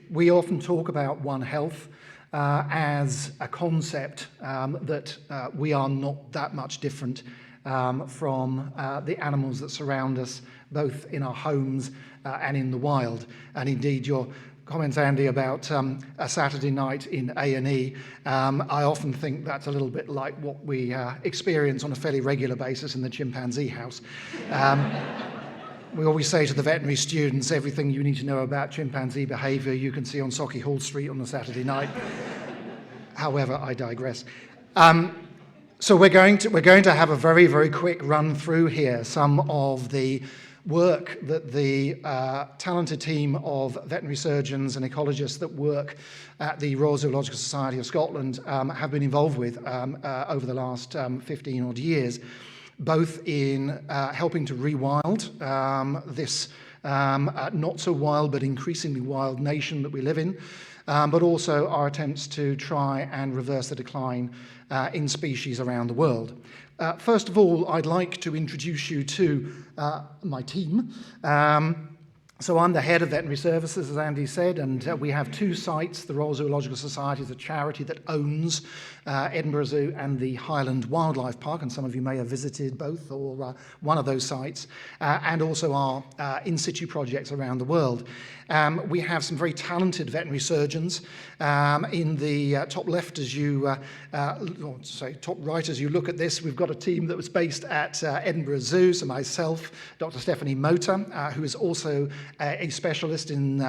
We often talk about One Health as a concept that we are not that much different from the animals that surround us, both in our homes and in the wild. And indeed, your comments, Andy, about a Saturday night in A&E, I often think that's a little bit like what we experience on a fairly regular basis in the chimpanzee house. We always say to the veterinary students, everything you need to know about chimpanzee behaviour you can see on Sauchiehall Street on a Saturday night. However, I digress. So we're going to have a very, very quick run through here some of the work that the talented team of veterinary surgeons and ecologists that work at the Royal Zoological Society of Scotland have been involved with over the last 15 odd years, both in helping to rewild this not so wild but increasingly wild nation that we live in, but also our attempts to try and reverse the decline in species around the world. First of all, I'd like to introduce you to my team. So I'm the head of veterinary services, as Andy said, and we have two sites. The Royal Zoological Society is a charity that owns Edinburgh Zoo and the Highland Wildlife Park, and some of you may have visited both or one of those sites, and also our in situ projects around the world. We have some very talented veterinary surgeons. In the top left, as you, or say top right, as you look at this, we've got a team that was based at Edinburgh Zoo. So myself, Dr. Stephanie Motor, who is also a specialist in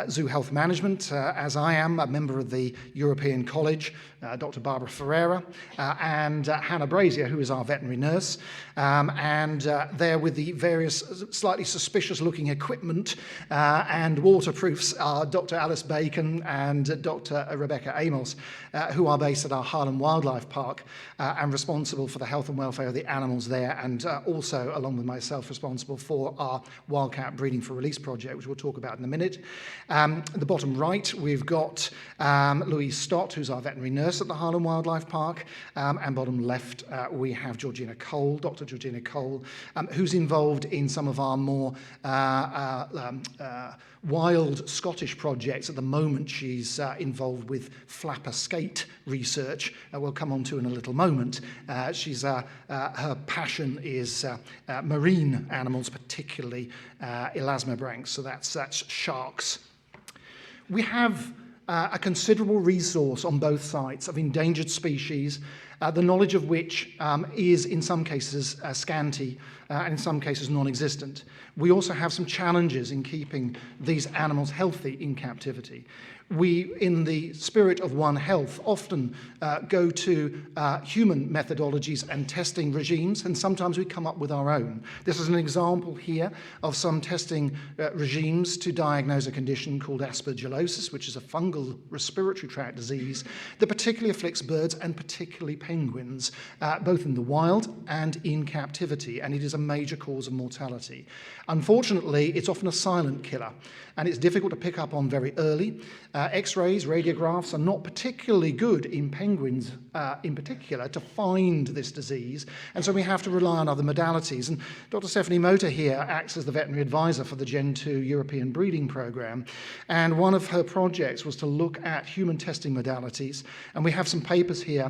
zoo health management, as I am, a member of the European College, Dr. Barbara Ferreira, and Hannah Brazier, who is our veterinary nurse, and there with the various slightly suspicious-looking equipment and waterproofs are Dr. Alice Bacon and Dr. Rebecca Amos, who are based at our Highland Wildlife Park and responsible for the health and welfare of the animals there, and also, along with myself, responsible for our wildcat breeding for release project, which we'll talk about in a minute. At the bottom right, we've got Louise Stott, who's our veterinary nurse at the Highland Wildlife Park, and bottom left, we have Georgina Cole, Dr. Georgina Cole, who's involved in some of our more wild Scottish projects. At the moment, she's involved with flapper skate research. We'll come on to in a little moment. Her passion is marine animals, particularly elasmobranchs, so that's sharks. We have a considerable resource on both sites of endangered species, the knowledge of which is in some cases scanty and in some cases non-existent. We also have some challenges in keeping these animals healthy in captivity. We, in the spirit of One Health, often go to human methodologies and testing regimes, and sometimes we come up with our own. This is an example here of some testing regimes to diagnose a condition called aspergillosis, which is a fungal respiratory tract disease that particularly afflicts birds and particularly penguins, both in the wild and in captivity, and it is a major cause of mortality. Unfortunately, it's often a silent killer, and it's difficult to pick up on very early. X-rays, radiographs are not particularly good in penguins in particular to find this disease, and so we have to rely on other modalities. And Dr. Stephanie Motor here acts as the veterinary advisor for the Gen 2 European breeding program, and one of her projects was to look at human testing modalities, and we have some papers here,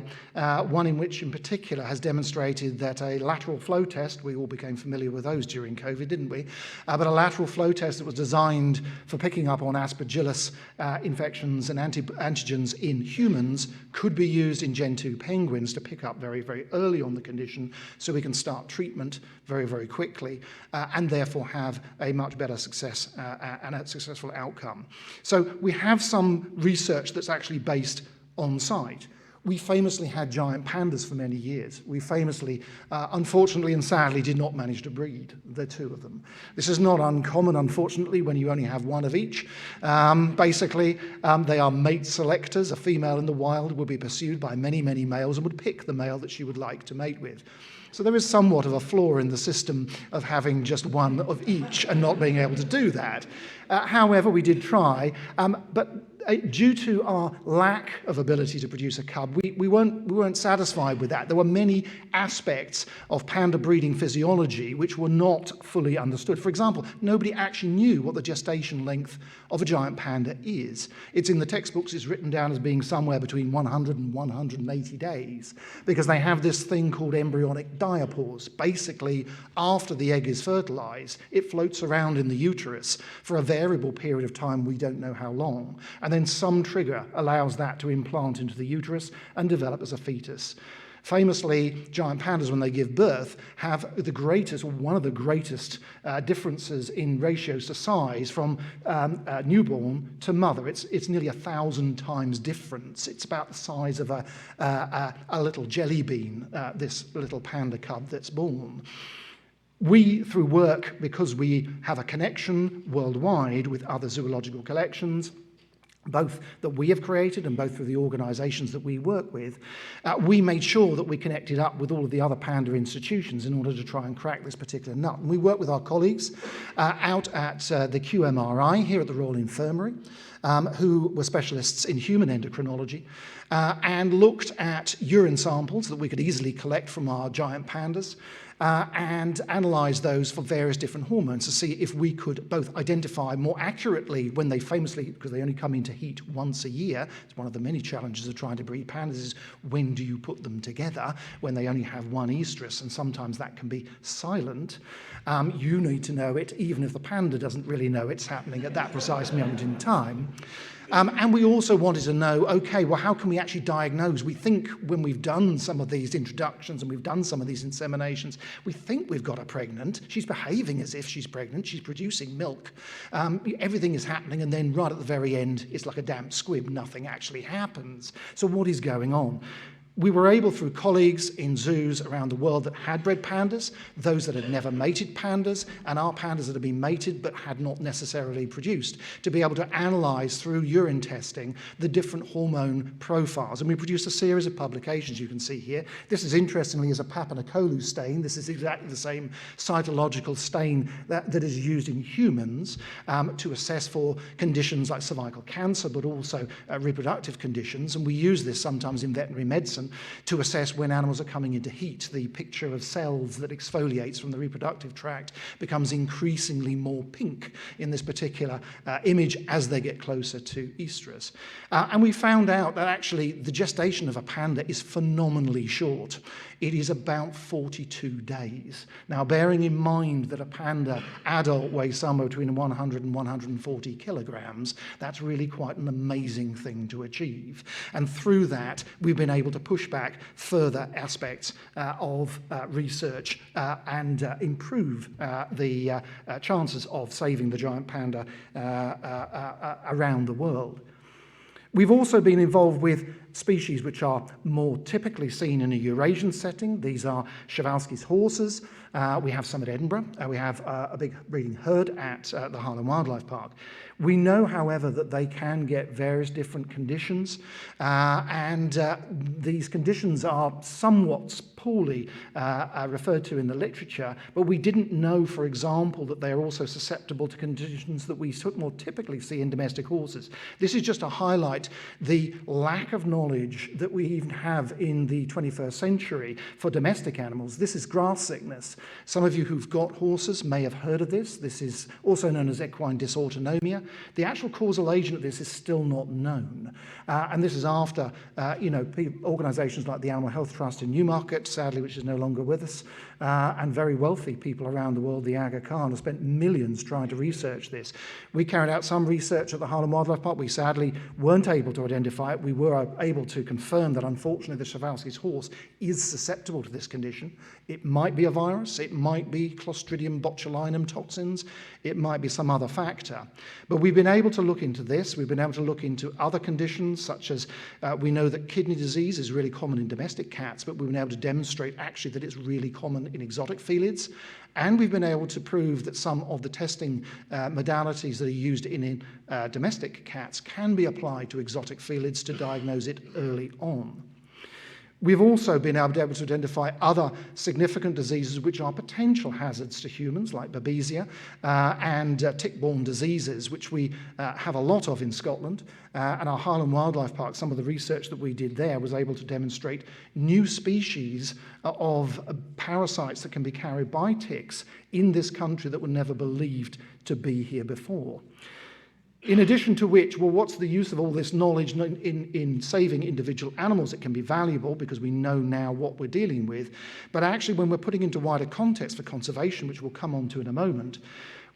one in which in particular has demonstrated that a lateral flow test, we all became familiar with those during COVID, didn't we? But a lateral flow test that was designed for picking up on aspergillus infections and antigens in humans could be used in Gen 2 penguins to pick up very, very early on the condition, so we can start treatment very, very quickly and therefore have a much better success and a successful outcome. So we have some research that's actually based on site. We famously had giant pandas for many years. We famously, unfortunately and sadly, did not manage to breed the two of them. This is not uncommon, unfortunately, when you only have one of each. Basically, they are mate selectors. A female in the wild would be pursued by many, many males and would pick the male that she would like to mate with. So there is somewhat of a flaw in the system of having just one of each and not being able to do that. However, we did try, but due to our lack of ability to produce a cub, we weren't satisfied with that. There were many aspects of panda breeding physiology which were not fully understood. For example, nobody actually knew what the gestation length of a giant panda is. It's in the textbooks, it's written down as being somewhere between 100 and 180 days, because they have this thing called embryonic diapause. Basically, after the egg is fertilized, it floats around in the uterus for a variable period of time, we don't know how long, and then some trigger allows that to implant into the uterus and develop as a fetus. Famously, giant pandas, when they give birth, have the greatest, or one of the greatest differences in ratios to size from newborn to mother. It's nearly 1,000 times difference. It's about the size of a little jelly bean, this little panda cub that's born. We, through work, because we have a connection worldwide with other zoological collections, both that we have created and both through the organisations that we work with, we made sure that we connected up with all of the other panda institutions in order to try and crack this particular nut. And we work with our colleagues out at the QMRI here at the Royal Infirmary, who were specialists in human endocrinology, and looked at urine samples that we could easily collect from our giant pandas, and analyse those for various different hormones to see if we could both identify more accurately when they famously, because they only come into heat once a year, it's one of the many challenges of trying to breed pandas is when do you put them together when they only have one estrus, and sometimes that can be silent. You need to know it, even if the panda doesn't really know it's happening at that precise moment in time. And we also wanted to know, okay, well, how can we actually diagnose? We think when we've done some of these introductions and we've done some of these inseminations, we think we've got her pregnant. She's behaving as if she's pregnant. She's producing milk. Everything is happening, and then right at the very end, it's like a damp squib. Nothing actually happens. So what is going on? We were able, through colleagues in zoos around the world that had bred pandas, those that had never mated pandas, and our pandas that had been mated but had not necessarily produced, to be able to analyse through urine testing the different hormone profiles. And we produced a series of publications you can see here. This is, interestingly, is a Papanicolaou stain. This is exactly the same cytological stain that is used in humans to assess for conditions like cervical cancer, but also reproductive conditions. And we use this sometimes in veterinary medicine to assess when animals are coming into heat. The picture of cells that exfoliates from the reproductive tract becomes increasingly more pink in this particular image as they get closer to estrus. And we found out that actually the gestation of a panda is phenomenally short. It is about 42 days. Now, bearing in mind that a panda adult weighs somewhere between 100 and 140 kilograms, that's really quite an amazing thing to achieve. And through that, we've been able to push back further aspects of research and improve the chances of saving the giant panda around the world. We've also been involved with species which are more typically seen in a Eurasian setting. These are Przewalski's horses. We have some at Edinburgh. We have a big breeding herd at the Highland Wildlife Park. We know, however, that they can get various different conditions, and these conditions are somewhat poorly referred to in the literature, but we didn't know, for example, that they're also susceptible to conditions that we more typically see in domestic horses. This is just to highlight the lack of knowledge that we even have in the 21st century for domestic animals. This is grass sickness. Some of you who've got horses may have heard of this. This is also known as equine dysautonomia. The actual causal agent of this is still not known. And this is after, organisations like the Animal Health Trust in Newmarket, sadly, which is no longer with us, and very wealthy people around the world, the Aga Khan, have spent millions trying to research this. We carried out some research at the Highland Wildlife Park. We sadly weren't able to identify it. We were able to confirm that, unfortunately, the Przewalski's horse is susceptible to this condition. It might be a virus. It might be Clostridium botulinum toxins. It might be some other factor. But we've been able to look into this. We've been able to look into other conditions, such as we know that kidney disease is really common in domestic cats, but we've been able to demonstrate actually that it's really common in exotic felids. And we've been able to prove that some of the testing modalities that are used in domestic cats can be applied to exotic felids to diagnose it early on. We've also been able to identify other significant diseases which are potential hazards to humans, like babesia and tick-borne diseases, which we have a lot of in Scotland. And our Highland Wildlife Park, some of the research that we did there was able to demonstrate new species of parasites that can be carried by ticks in this country that were never believed to be here before. In addition to which, well, what's the use of all this knowledge in saving individual animals? It can be valuable because we know now what we're dealing with. But actually, when we're putting into wider context for conservation, which we'll come on to in a moment,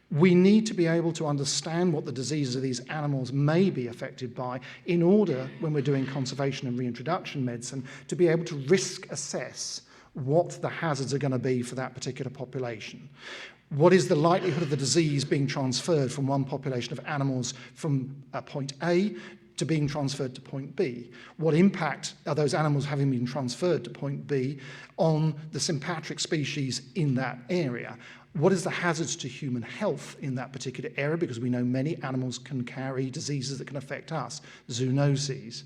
we need to be able to understand what the diseases of these animals may be affected by in order, when we're doing conservation and reintroduction medicine, to be able to risk assess what the hazards are going to be for that particular population. What is the likelihood of the disease being transferred from one population of animals from point A to being transferred to point B? What impact are those animals having been transferred to point B on the sympatric species in that area? What is the hazards to human health in that particular area? Because we know many animals can carry diseases that can affect us, zoonoses.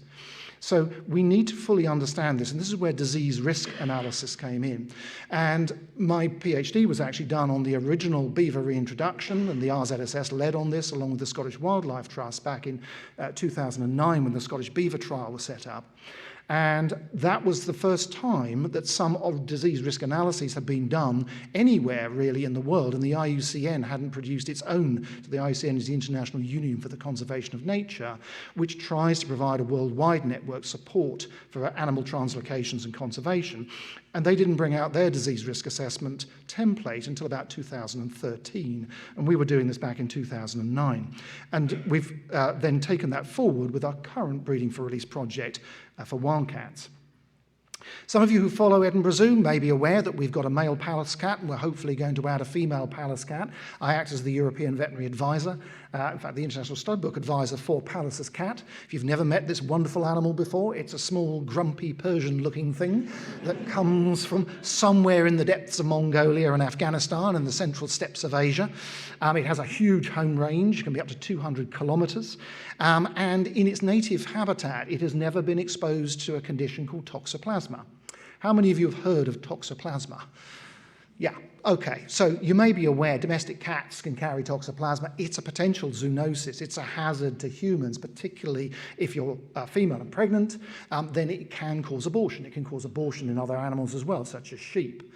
So we need to fully understand this, and this is where disease risk analysis came in. And my PhD was actually done on the original beaver reintroduction, and the RZSS led on this along with the Scottish Wildlife Trust back in 2009 when the Scottish Beaver Trial was set up. And that was the first time that some of disease risk analyses had been done anywhere really in the world, and the IUCN hadn't produced its own. So the IUCN is the International Union for the Conservation of Nature, which tries to provide a worldwide network support for animal translocations and conservation. And they didn't bring out their disease risk assessment template until about 2013. And we were doing this back in 2009. And we've then taken that forward with our current Breeding for Release project for wildcats. Some of you who follow Edinburgh Zoo may be aware that we've got a male Pallas cat, and we're hopefully going to add a female Pallas cat. I act as the European veterinary advisor, in fact, the International Studbook advisor for Pallas's cat. If you've never met this wonderful animal before, it's a small, grumpy, Persian-looking thing that comes from somewhere in the depths of Mongolia and Afghanistan and the central steppes of Asia. It has a huge home range, can be up to 200 kilometers, and in its native habitat, it has never been exposed to a condition called toxoplasma. How many of you have heard of toxoplasma? Yeah, okay. So you may be aware domestic cats can carry toxoplasma. It's a potential zoonosis. It's a hazard to humans, particularly if you're female and pregnant. Then it can cause abortion. It can cause abortion in other animals as well, such as sheep,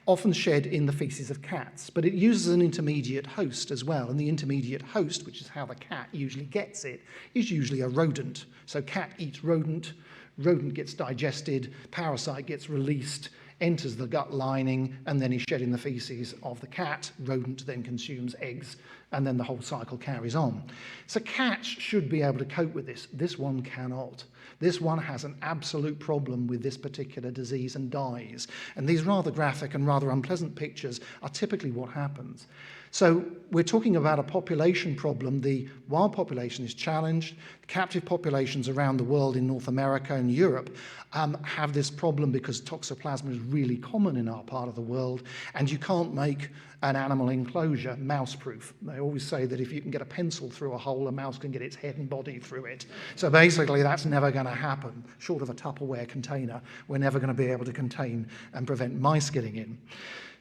often shed in the feces of cats. But it uses an intermediate host as well. And the intermediate host, which is how the cat usually gets it, is usually a rodent. So cat eats rodent, rodent gets digested, parasite gets released, enters the gut lining, and then is shed in the feces of the cat. Rodent then consumes eggs, and then the whole cycle carries on. So cats should be able to cope with this. This one cannot. This one has an absolute problem with this particular disease and dies. And these rather graphic and rather unpleasant pictures are typically what happens. So we're talking about a population problem. The wild population is challenged. Captive populations around the world in North America and Europe have this problem because toxoplasma is really common in our part of the world, and you can't make an animal enclosure mouse-proof. They always say that if you can get a pencil through a hole, a mouse can get its head and body through it. So basically that's never going to happen. Short of a Tupperware container, we're never going to be able to contain and prevent mice getting in.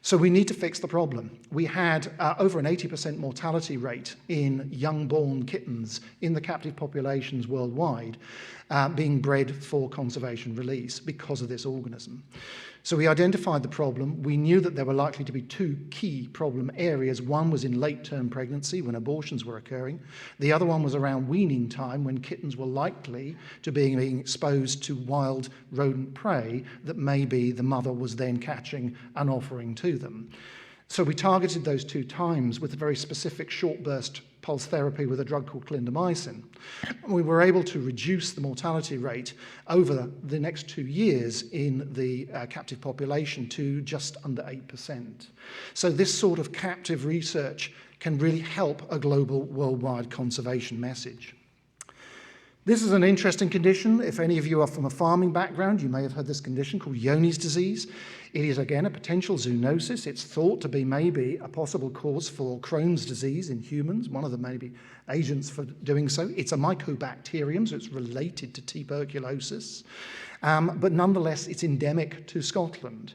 So we need to fix the problem. We had over an 80% mortality rate in young-born kittens in the captive populations worldwide being bred for conservation release because of this organism. So we identified the problem. We knew that there were likely to be two key problem areas. One was in late-term pregnancy when abortions were occurring. The other one was around weaning time when kittens were likely to being exposed to wild rodent prey that maybe the mother was then catching and offering to them. So we targeted those two times with a very specific short burst pulse therapy with a drug called clindamycin. We were able to reduce the mortality rate over the next 2 years in the captive population to just under 8%. So this sort of captive research can really help a global worldwide conservation message. This is an interesting condition. If any of you are from a farming background, you may have heard this condition called Johne's disease. It is, again, a potential zoonosis. It's thought to be maybe a possible cause for Crohn's disease in humans, one of the maybe agents for doing so. It's a mycobacterium, so it's related to tuberculosis. But nonetheless, it's endemic to Scotland.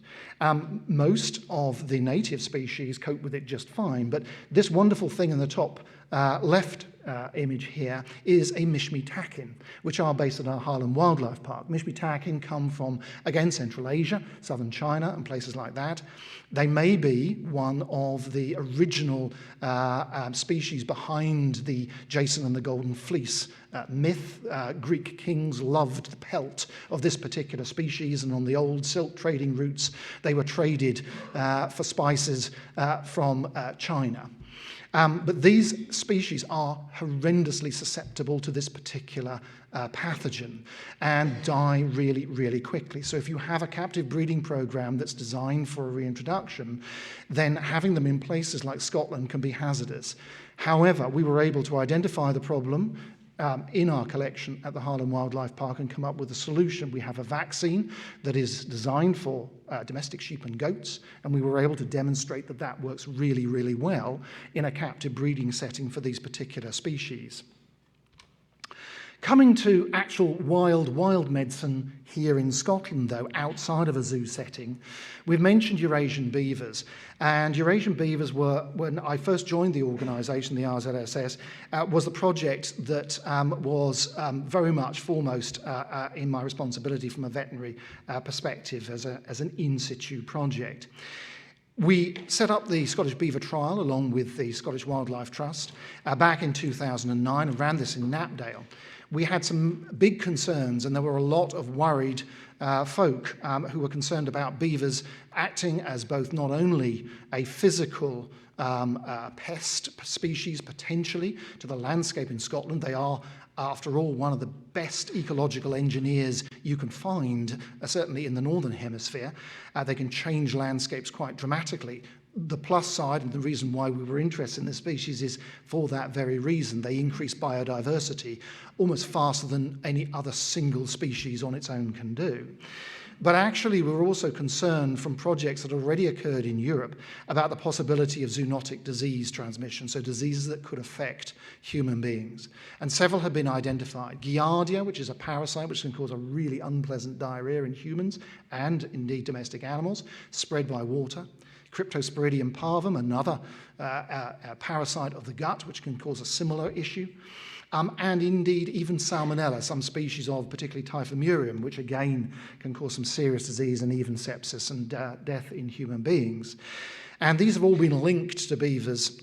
Most of the native species cope with it just fine, but this wonderful thing in the top left image here is a mishmi-takin, which are based at our Highland Wildlife Park. Mishmi-takin come from, again, Central Asia, southern China and places like that. They may be one of the original species behind the Jason and the Golden Fleece myth. Greek kings loved the pelt of this particular species, and on the old silk trading routes, they were traded for spices from China. But these species are horrendously susceptible to this particular pathogen and die really, really quickly. So if you have a captive breeding program that's designed for a reintroduction, then having them in places like Scotland can be hazardous. However, we were able to identify the problem in our collection at the Highland Wildlife Park and come up with a solution. We have a vaccine that is designed for domestic sheep and goats, and we were able to demonstrate that that works really, really well in a captive breeding setting for these particular species. Coming to actual wild medicine here in Scotland, though, outside of a zoo setting, we've mentioned Eurasian beavers. And Eurasian beavers were, when I first joined the organisation, the RZSS, was the project that was very much foremost in my responsibility from a veterinary perspective as an in-situ project. We set up the Scottish Beaver Trial along with the Scottish Wildlife Trust back in 2009 and ran this in Knapdale. We had some big concerns, and there were a lot of worried folk who were concerned about beavers acting as both not only a physical pest species potentially to the landscape in Scotland. They are, after all, one of the best ecological engineers you can find, certainly in the Northern Hemisphere. They can change landscapes quite dramatically. The plus side, and the reason why we were interested in this species, is for that very reason. They increase biodiversity almost faster than any other single species on its own can do. But actually, we were also concerned from projects that already occurred in Europe about the possibility of zoonotic disease transmission, so diseases that could affect human beings. And several have been identified. Giardia, which is a parasite which can cause a really unpleasant diarrhea in humans and indeed domestic animals, spread by water. Cryptosporidium parvum, another parasite of the gut, which can cause a similar issue. And indeed, even Salmonella, some species of particularly Typhimurium, which again can cause some serious disease and even sepsis and death in human beings. And these have all been linked to beavers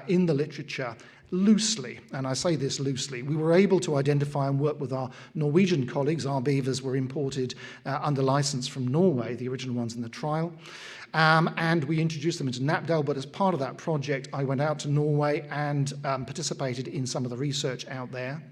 in the literature loosely, and I say this loosely. We were able to identify and work with our Norwegian colleagues. Our beavers were imported under license from Norway, the original ones in the trial. And we introduced them into Knapdale, but as part of that project, I went out to Norway and participated in some of the research out there.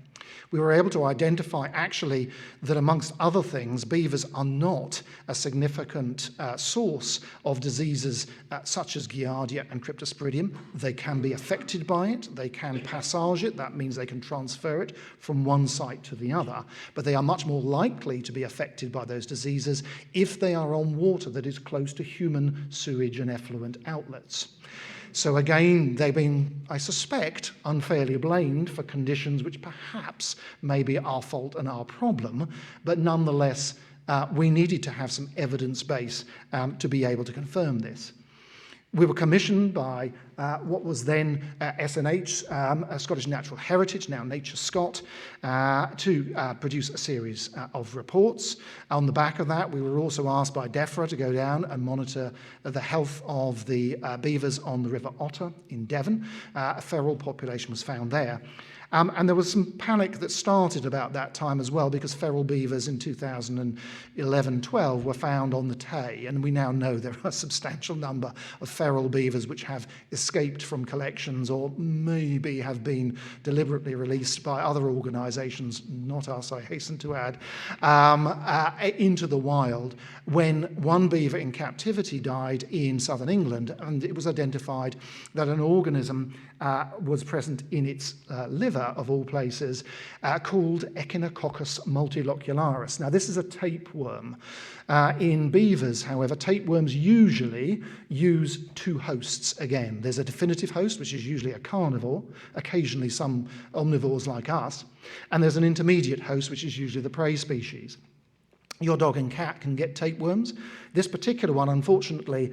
We were able to identify actually that amongst other things, beavers are not a significant source of diseases such as Giardia and Cryptosporidium. They can be affected by it, they can passage it, that means they can transfer it from one site to the other, but they are much more likely to be affected by those diseases if they are on water that is close to human sewage and effluent outlets. So again, they've been, I suspect, unfairly blamed for conditions which perhaps may be our fault and our problem, but nonetheless, we needed to have some evidence base to be able to confirm this. We were commissioned by what was then SNH, Scottish Natural Heritage, now Nature Scot, to produce a series of reports. On the back of that, we were also asked by DEFRA to go down and monitor the health of the beavers on the River Otter in Devon. A feral population was found there. And there was some panic that started about that time as well, because feral beavers in 2011-12 were found on the Tay, and we now know there are a substantial number of feral beavers which have escaped from collections or maybe have been deliberately released by other organisations, not us, I hasten to add, into the wild, when one beaver in captivity died in southern England, and it was identified that an organism was present in its liver, of all places, called Echinococcus multilocularis. Now, this is a tapeworm. In beavers, however, tapeworms usually use two hosts again. There's a definitive host, which is usually a carnivore, occasionally some omnivores like us, and there's an intermediate host, which is usually the prey species. your dog and cat can get tapeworms. This particular one, unfortunately,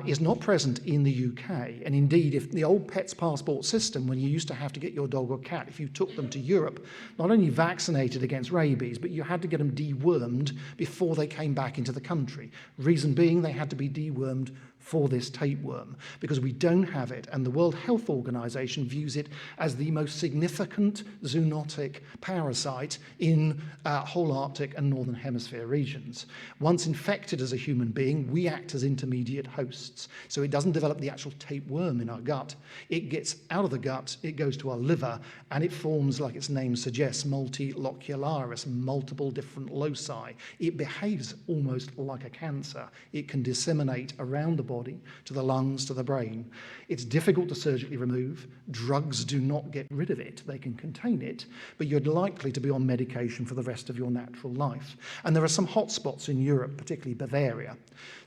is not present in the UK. And indeed, if the old pets passport system, when you used to have to get your dog or cat, if you took them to Europe, not only vaccinated against rabies, but you had to get them dewormed before they came back into the country. Reason being, they had to be dewormed for this tapeworm, because we don't have it, and the World Health Organization views it as the most significant zoonotic parasite in whole Arctic and Northern Hemisphere regions. Once infected as a human being, we act as intermediate hosts. So it doesn't develop the actual tapeworm in our gut. It gets out of the gut, it goes to our liver, and it forms, like its name suggests, multilocularis, multiple different loci. It behaves almost like a cancer. It can disseminate around the body, to the lungs, to the brain. It's difficult to surgically remove. Drugs do not get rid of it. They can contain it, but you're likely to be on medication for the rest of your natural life. And there are some hotspots in Europe, particularly Bavaria.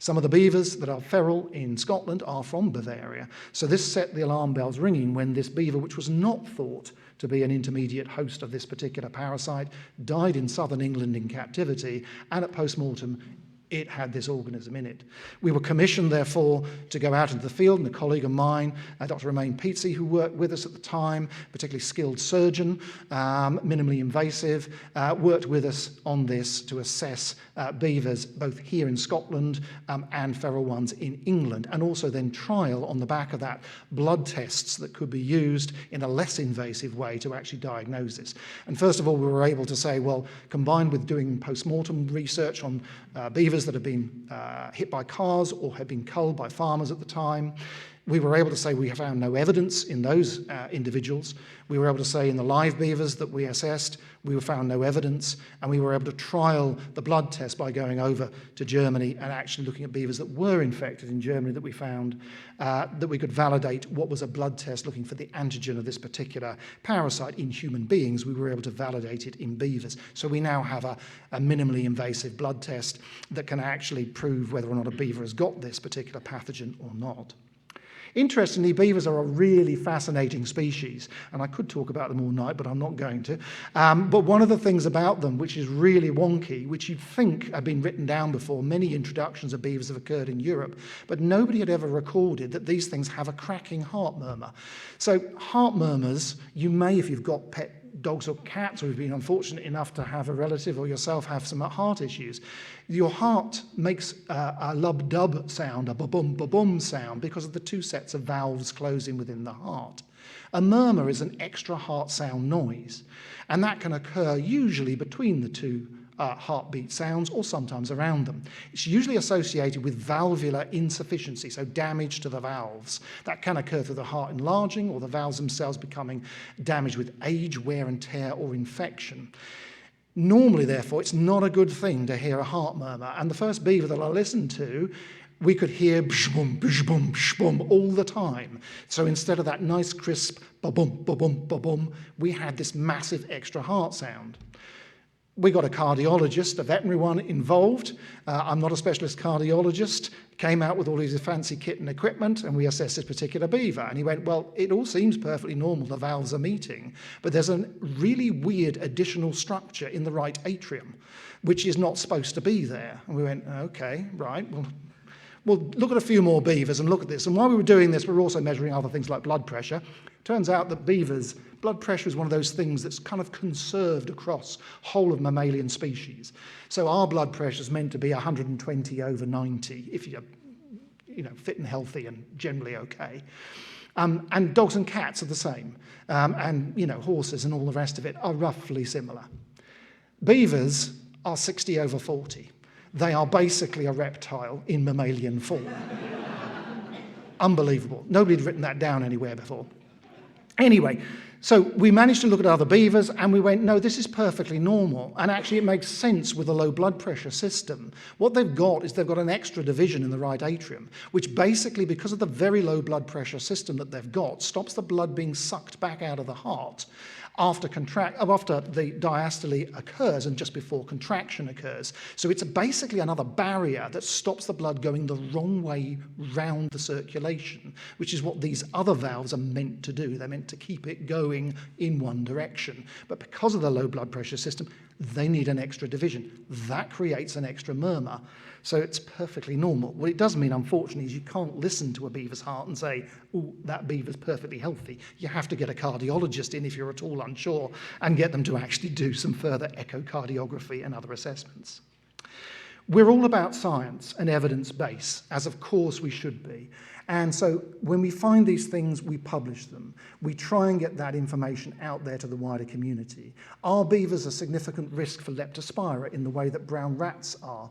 Some of the beavers that are feral in Scotland are from Bavaria. So this set the alarm bells ringing when this beaver, which was not thought to be an intermediate host of this particular parasite, died in southern England in captivity, and at post-mortem it had this organism in it. We were commissioned, therefore, to go out into the field, and a colleague of mine, Dr. Romain Pizzi, who worked with us at the time, particularly skilled surgeon, minimally invasive, worked with us on this to assess beavers both here in Scotland and feral ones in England, and also then trial on the back of that blood tests that could be used in a less invasive way to actually diagnose this. And first of all, we were able to say, well, combined with doing post-mortem research on beavers that have been hit by cars or had been culled by farmers at the time, we were able to say we have found no evidence in those individuals. We were able to say in the live beavers that we assessed, we found no evidence, and we were able to trial the blood test by going over to Germany and actually looking at beavers that were infected in Germany, that we found that we could validate what was a blood test looking for the antigen of this particular parasite in human beings. We were able to validate it in beavers. So we now have a minimally invasive blood test that can actually prove whether or not a beaver has got this particular pathogen or not. Interestingly, beavers are a really fascinating species, and I could talk about them all night, but I'm not going to. But one of the things about them, which is really wonky, which you'd think had been written down before, many introductions of beavers have occurred in Europe, but nobody had ever recorded that these things have a cracking heart murmur. So heart murmurs, you may, if you've got pet dogs or cats, or you've been unfortunate enough to have a relative or yourself have some heart issues, your heart makes a lub-dub sound, a ba-bum, ba-bum sound, because of the two sets of valves closing within the heart. A murmur is an extra heart sound noise, and that can occur usually between the two heartbeat sounds, or sometimes around them. It's usually associated with valvular insufficiency, so damage to the valves. That can occur through the heart enlarging or the valves themselves becoming damaged with age, wear and tear, or infection. Normally, therefore, it's not a good thing to hear a heart murmur. And the first beaver that I listened to, we could hear bsh-boom, bsh-boom, bsh-boom all the time. So instead of that nice crisp ba-boom, ba-boom, ba-boom, we had this massive extra heart sound. We got a cardiologist, a veterinary one, involved. I'm not a specialist cardiologist. Came out with all his fancy kit and equipment, and we assessed this particular beaver. And he went, well, it all seems perfectly normal, the valves are meeting, but there's a really weird additional structure in the right atrium, which is not supposed to be there. And we went, okay, right, well, we'll look at a few more beavers and look at this. And while we were doing this, we were also measuring other things like blood pressure. Turns out that beavers, blood pressure is one of those things that's kind of conserved across whole of mammalian species. So our blood pressure is meant to be 120/90 if you're fit and healthy and generally okay. And dogs and cats are the same. And horses and all the rest of it are roughly similar. Beavers are 60/40. They are basically a reptile in mammalian form. Unbelievable. Nobody had written that down anywhere before. Anyway, so we managed to look at other beavers and we went, no, this is perfectly normal. And actually it makes sense with a low blood pressure system. What they've got is they've got an extra division in the right atrium, which basically, because of the very low blood pressure system that they've got, stops the blood being sucked back out of the heart after the diastole occurs and just before contraction occurs. So it's basically another barrier that stops the blood going the wrong way round the circulation, which is what these other valves are meant to do. They're meant to keep it going in one direction. But because of the low blood pressure system, they need an extra division. That creates an extra murmur. So it's perfectly normal. What it does mean, unfortunately, is you can't listen to a beaver's heart and say, oh, that beaver's perfectly healthy. You have to get a cardiologist in if you're at all unsure and get them to actually do some further echocardiography and other assessments. We're all about science and evidence base, as of course we should be. And so when we find these things, we publish them. We try and get that information out there to the wider community. Are beavers a significant risk for leptospira in the way that brown rats are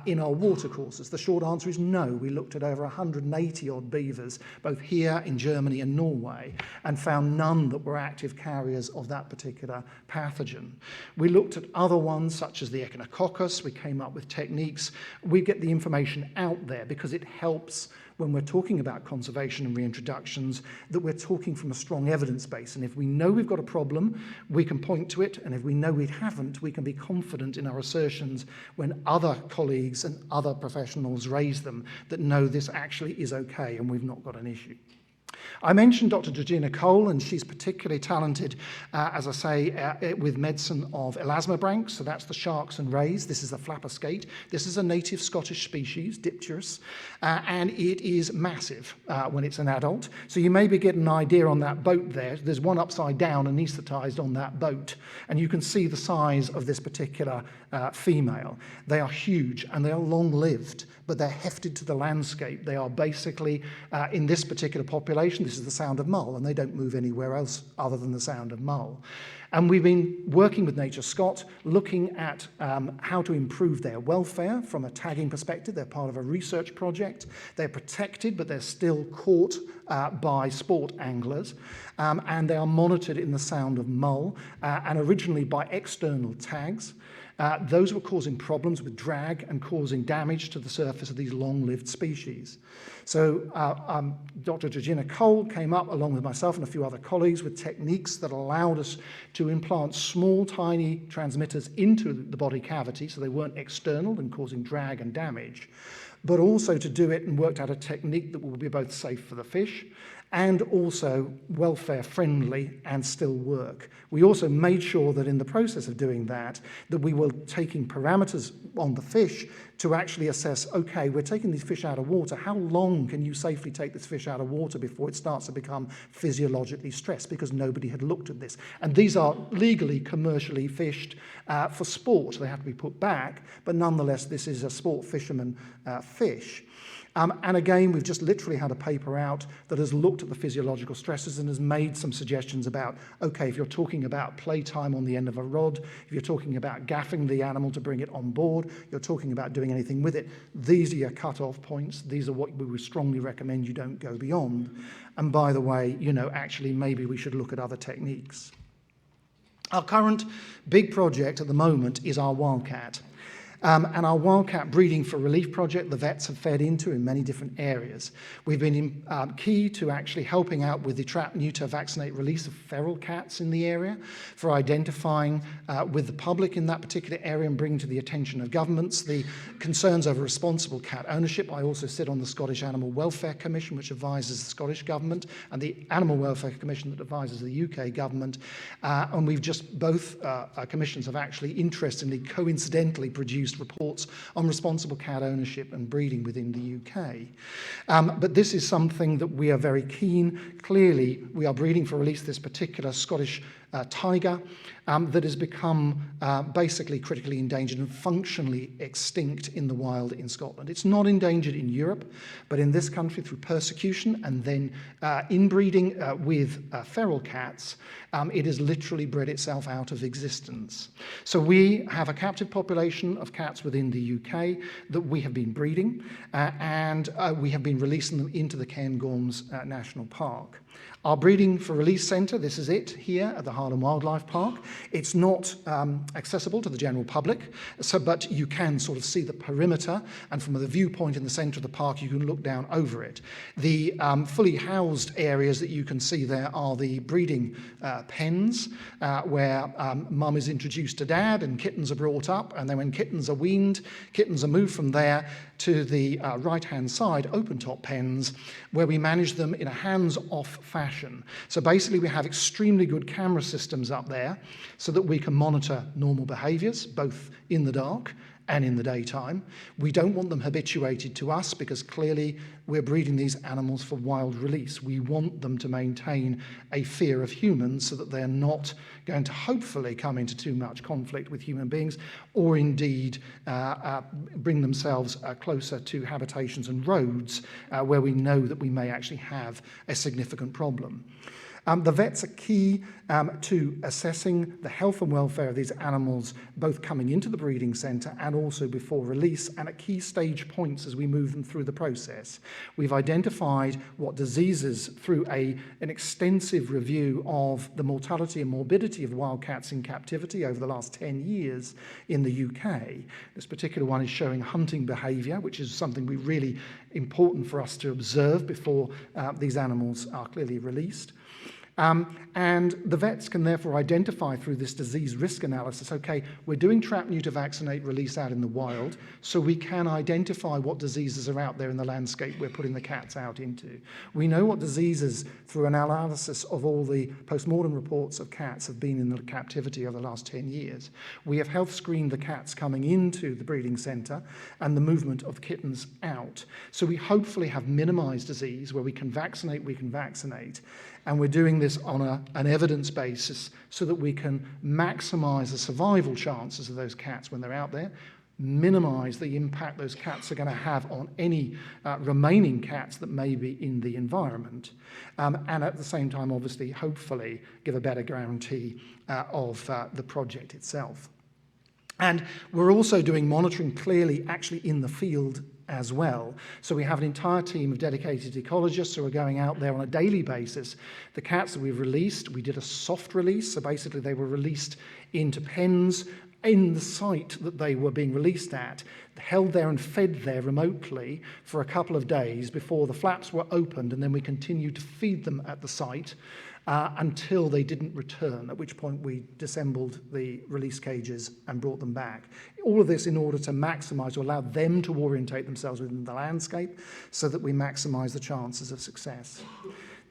in our watercourses? The short answer is no. We looked at over 180 odd beavers, both here in Germany and Norway, and found none that were active carriers of that particular pathogen. We looked at other ones, such as the echinococcus. We came up with techniques. We get the information out there because it helps when we're talking about conservation and reintroductions, that we're talking from a strong evidence base. And if we know we've got a problem, we can point to it. And if we know we haven't, we can be confident in our assertions when other colleagues and other professionals raise them, that no, this actually is okay and we've not got an issue. I mentioned Dr. Georgina Cole, and she's particularly talented, as I say, with medicine of elasmobranchs, so that's the sharks and rays. This is the flapper skate. This is a native Scottish species, Dipterus, and it is massive when it's an adult. So you maybe get an idea on that boat there. There's one upside down anaesthetized on that boat, and you can see the size of this particular female. They are huge and they are long-lived, but they're hefted to the landscape. They are basically, in this particular population, this is the Sound of Mull, and they don't move anywhere else other than the Sound of Mull. And we've been working with Nature Scot, looking at how to improve their welfare from a tagging perspective. They're part of a research project. They're protected, but they're still caught by sport anglers. And they are monitored in the Sound of Mull, and originally by external tags. Those were causing problems with drag and causing damage to the surface of these long-lived species. So Dr. Georgina Cole came up, along with myself and a few other colleagues, with techniques that allowed us to implant small, tiny transmitters into the body cavity, so they weren't external and causing drag and damage, but also to do it and worked out a technique that will be both safe for the fish and also welfare friendly and still work. We also made sure that in the process of doing that we were taking parameters on the fish to actually assess, okay, we're taking these fish out of water. How long can you safely take this fish out of water before it starts to become physiologically stressed? Because nobody had looked at this. And these are legally, commercially fished for sport. They have to be put back, but nonetheless, this is a sport fisherman fish. And again, we've just literally had a paper out that has looked at the physiological stresses and has made some suggestions about, okay, if you're talking about playtime on the end of a rod, if you're talking about gaffing the animal to bring it on board, you're talking about doing anything with it, these are your cut-off points. These are what we would strongly recommend you don't go beyond. And by the way, you know, actually maybe we should look at other techniques. Our current big project at the moment is our wildcat. And our wildcat breeding for relief project, the vets have fed into in many different areas. We've been key to actually helping out with the trap, neuter, vaccinate, release of feral cats in the area, for identifying with the public in that particular area and bringing to the attention of governments the concerns over responsible cat ownership. I also sit on the Scottish Animal Welfare Commission, which advises the Scottish Government, and the Animal Welfare Commission that advises the UK Government. And we've just, both commissions have actually interestingly, coincidentally produced reports on responsible cat ownership and breeding within the UK. But this is something that we are very keen. Clearly, we are breeding for release this particular Scottish tiger that has become basically critically endangered and functionally extinct in the wild in Scotland. It's not endangered in Europe, but in this country through persecution and then inbreeding with feral cats, it has literally bred itself out of existence. So we have a captive population of cats within the UK that we have been breeding, and we have been releasing them into the Cairngorms National Park. Our breeding for release centre, this is it here at the Harlem Wildlife Park. It's not accessible to the general public, but you can sort of see the perimeter, and from the viewpoint in the centre of the park you can look down over it. The fully housed areas that you can see there are the breeding pens where mum is introduced to dad and kittens are brought up, and then when kittens are weaned, kittens are moved from there to the right-hand side, open-top pens, where we manage them in a hands-off fashion. So basically we have extremely good camera systems up there so that we can monitor normal behaviours, both in the dark and in the daytime. We don't want them habituated to us because clearly we're breeding these animals for wild release. We want them to maintain a fear of humans so that they're not going to hopefully come into too much conflict with human beings, or indeed bring themselves closer to habitations and roads where we know that we may actually have a significant problem. The vets are key to assessing the health and welfare of these animals, both coming into the breeding centre and also before release, and at key stage points as we move them through the process. We've identified what diseases through an extensive review of the mortality and morbidity of wildcats in captivity over the last 10 years in the UK. This particular one is showing hunting behaviour, which is something really important for us to observe before these animals are clearly released. And the vets can therefore identify through this disease risk analysis, okay, we're doing trap, neuter, vaccinate, release out in the wild, so we can identify what diseases are out there in the landscape we're putting the cats out into. We know what diseases, through an analysis of all the post-mortem reports of cats, have been in the captivity over the last 10 years. We have health screened the cats coming into the breeding centre and the movement of kittens out. So we hopefully have minimised disease where we can vaccinate, and we're doing this on an evidence basis so that we can maximise the survival chances of those cats when they're out there, minimise the impact those cats are going to have on any remaining cats that may be in the environment, and at the same time, obviously, hopefully, give a better guarantee of the project itself. And we're also doing monitoring clearly actually in the field as well. So we have an entire team of dedicated ecologists who are going out there on a daily basis. The cats that we've released, we did a soft release, so basically they were released into pens in the site that they were being released at, held there and fed there remotely for a couple of days before the flaps were opened, and then we continued to feed them at the site until they didn't return, at which point we disassembled the release cages and brought them back. All of this in order to maximise, or allow them to orientate themselves within the landscape so that we maximise the chances of success.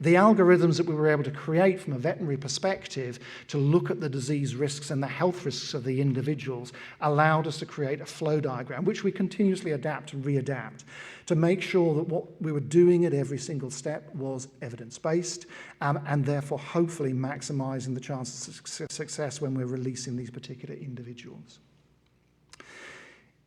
The algorithms that we were able to create from a veterinary perspective to look at the disease risks and the health risks of the individuals allowed us to create a flow diagram, which we continuously adapt and readapt to make sure that what we were doing at every single step was evidence-based and therefore hopefully maximising the chances of success when we're releasing these particular individuals.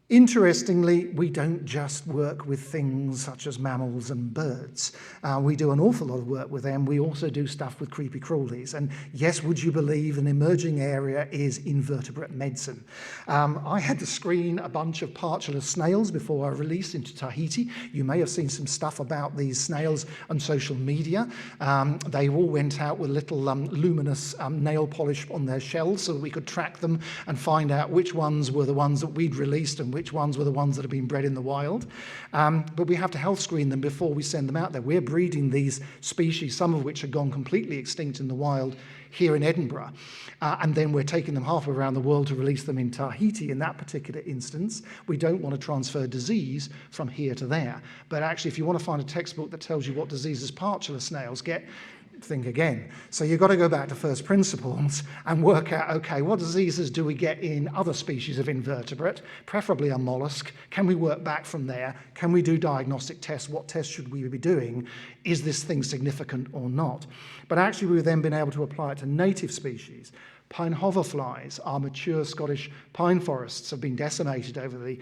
Interestingly, we don't just work with things such as mammals and birds. We do an awful lot of work with them. We also do stuff with creepy crawlies. And yes, would you believe an emerging area is invertebrate medicine. I had to screen a bunch of partulous snails before I released into Tahiti. You may have seen some stuff about these snails on social media. They all went out with little luminous nail polish on their shells so that we could track them and find out which ones were the ones that we'd released and which ones were the ones that have been bred in the wild. But we have to health screen them before we send them out there. We're breeding these species, some of which have gone completely extinct in the wild here in Edinburgh. And then we're taking them halfway around the world to release them in Tahiti in that particular instance. We don't want to transfer disease from here to there. But actually, if you want to find a textbook that tells you what diseases partulous snails get, think again. So you've got to go back to first principles and work out, okay, what diseases do we get in other species of invertebrate, preferably a mollusk? Can we work back from there? Can we do diagnostic tests? What tests should we be doing? Is this thing significant or not? But actually, we've then been able to apply it to native species. Pine hoverflies, our mature Scottish pine forests have been decimated over the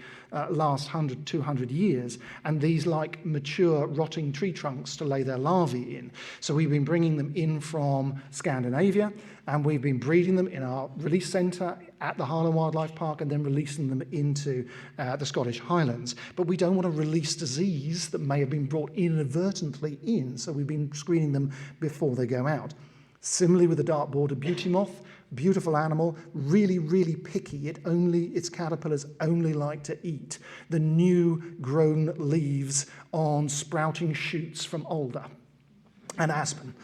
last 100, 200 years, and these like mature rotting tree trunks to lay their larvae in. So we've been bringing them in from Scandinavia, and we've been breeding them in our release centre at the Highland Wildlife Park and then releasing them into the Scottish Highlands. But we don't want to release disease that may have been brought inadvertently in, so we've been screening them before they go out. Similarly with the dark-bordered beauty moth, beautiful animal, really, really picky. Its caterpillars only like to eat the new grown leaves on sprouting shoots from alder and aspen.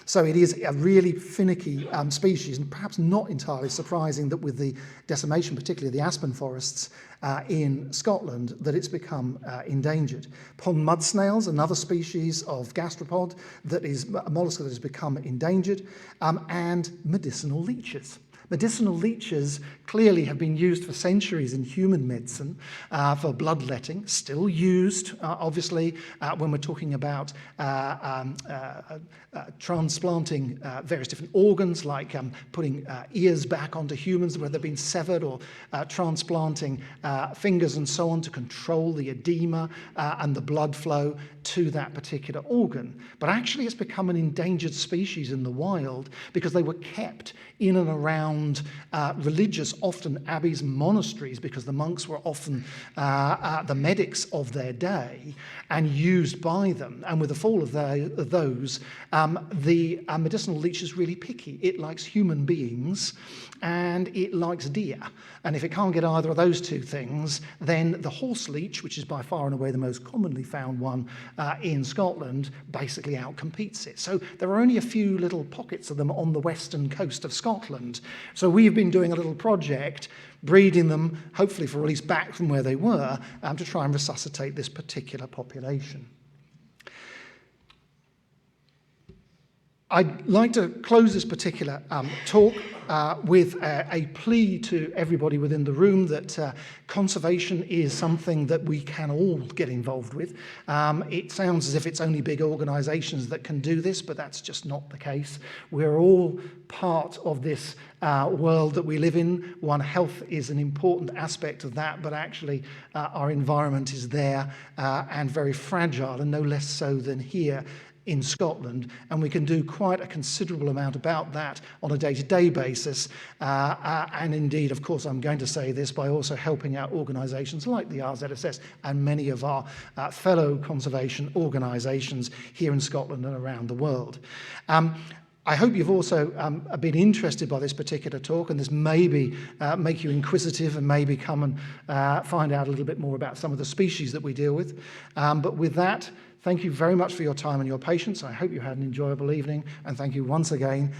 So it is a really finicky species, and perhaps not entirely surprising that with the decimation, particularly the aspen forests in Scotland, that it's become endangered. Pond mud snails, another species of gastropod that is a mollusk that has become endangered, and medicinal leeches. Medicinal leeches clearly have been used for centuries in human medicine for bloodletting, still used, obviously, when we're talking about transplanting various different organs, like putting ears back onto humans where they've been severed, or transplanting fingers and so on to control the edema and the blood flow to that particular organ. But actually it's become an endangered species in the wild because they were kept in and around religious, often abbeys and monasteries, because the monks were often the medics of their day and used by them. And with the fall of those, the medicinal leech is really picky. It likes human beings and it likes deer. And if it can't get either of those two things, then the horse leech, which is by far and away the most commonly found one in Scotland, basically outcompetes it. So there are only a few little pockets of them on the western coast of Scotland. So we've been doing a little project, breeding them, hopefully for release back from where they were, to try and resuscitate this particular population. I'd like to close this particular talk with a plea to everybody within the room that conservation is something that we can all get involved with. It sounds as if it's only big organisations that can do this, but that's just not the case. We're all part of this world that we live in. One, health is an important aspect of that, but actually our environment is there and very fragile, and no less so than here in Scotland, and we can do quite a considerable amount about that on a day-to-day basis, and indeed, of course, I'm going to say this by also helping out organisations like the RZSS and many of our fellow conservation organisations here in Scotland and around the world. I hope you've also been interested by this particular talk, and this maybe make you inquisitive and maybe come and find out a little bit more about some of the species that we deal with. But with that, thank you very much for your time and your patience. I hope you had an enjoyable evening, and thank you once again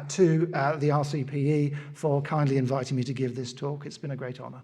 to the RCPE for kindly inviting me to give this talk. It's been a great honour.